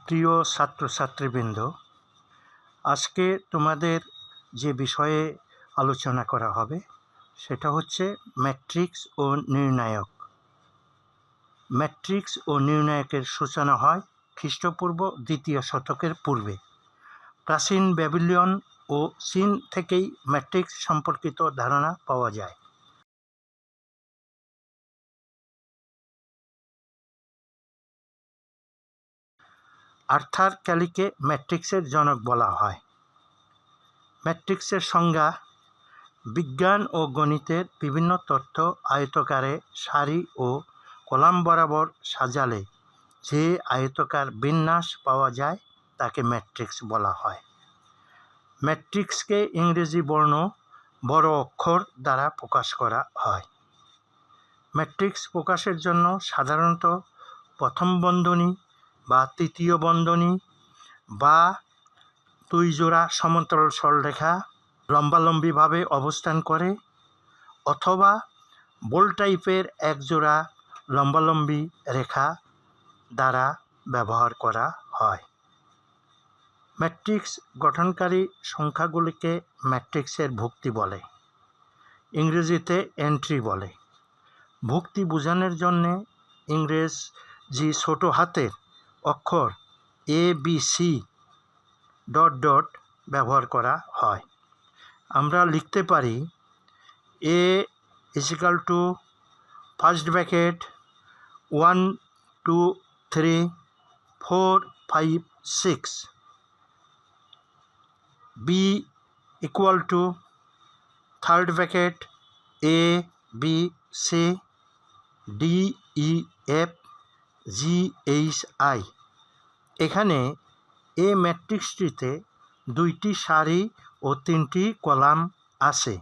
প্রিয় ছাত্রছাত্রীবৃন্দ, আজকে তোমাদের যে বিষয়ে আলোচনা করা হবে সেটা হচ্ছে ম্যাট্রিক্স ও নির্ণায়ক। ম্যাট্রিক্স ও নির্ণায়কের সূচনা হয় খ্রিস্টপূর্ব 2য় শতকের পূর্বে। প্রাচীন ব্যাবিলন ও চীন থেকেই ম্যাট্রিক্স সম্পর্কিত ধারণা পাওয়া যায়। আর্থার ক্যালিকে ম্যাট্রিক্সের জনক বলা হয়। ম্যাট্রিক্সের সংজ্ঞা: বিজ্ঞান ও গণিতের বিভিন্ন তথ্য আয়তকারে সারি ও কলাম বরাবর সাজালে যে আয়তকার বিন্যাস পাওয়া যায় তাকে ম্যাট্রিক্স বলা হয়। ম্যাট্রিক্সকে ইংরেজি বর্ণ বড় অক্ষর দ্বারা প্রকাশ করা হয়। ম্যাট্রিক্স প্রকাশের জন্য সাধারণত প্রথম বন্ধনী বা তৃতীয় বন্ধনী বা 2 জোড়া সমান্তরাল সরলরেখা লম্বালম্বিভাবে অবস্থান করে, অথবা বোল্ড টাইপের 1 জোড়া লম্বালম্বী রেখা দ্বারা ব্যবহার করা হয়। ম্যাট্রিক্স গঠনকারী সংখ্যাগুলিকে ম্যাট্রিক্সের ভুক্তি বলে, ইংরেজিতে এন্ট্রি বলে। ভুক্তি বোঝানোর জন্যে ইংরেজি ছোট হাতের অক্ষর ABC ... ব্যবহার করা হয়। আমরা লিখতে পারি A first bracket 1 2 3 4 5 6, B third bracket A B C D E F G H I। এখানে এ ম্যাট্রিক্সটিতে 2টি সারি ও 3টি কলাম আছে।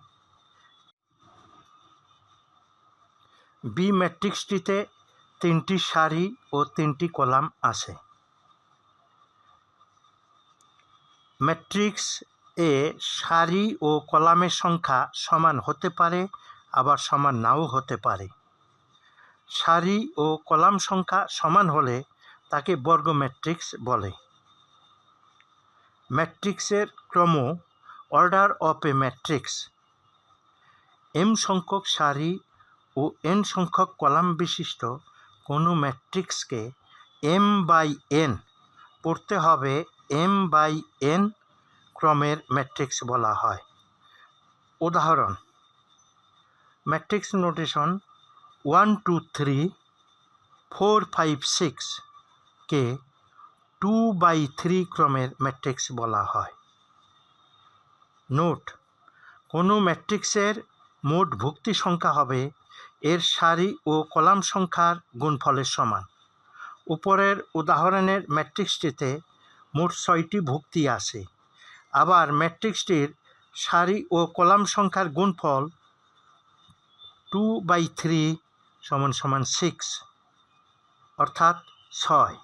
বি ম্যাট্রিক্সটিতে 3টি সারি ও 3টি কলাম আছে। ম্যাট্রিক্স এ সারি ও কলামের সংখ্যা সমান হতে পারে, আবার সমান নাও হতে পারে। সারি ও কলাম সংখ্যা সমান হলে তাকে বর্গ ম্যাট্রিক্স বলে। ম্যাট্রিক্সের ক্রম, order of A matrix: m সংখ্যক সারি ও n সংখ্যক কলাম বিশিষ্ট কোনো ম্যাট্রিক্সকে m/n পড়তে হবে m/n ক্রমের ম্যাট্রিক্স বলা হয়। উদাহরণ: ম্যাট্রিক্স নোটেশন 1 2 3 4 5 6 কে 2/3 ক্রমের ম্যাট্রিক্স বলা হয়। নোট: কোনো ম্যাট্রিক্সের মোট ভুক্তি সংখ্যা হবে এর সারি ও কলাম সংখ্যার গুণফলের সমান। উপরের উদাহরণের ম্যাট্রিক্সটিতে মোট 6টি ভুক্তি আছে। আবার ম্যাট্রিক্সটির সারি ও কলাম সংখ্যার গুণফল 2/3 = 6, অর্থাৎ 6।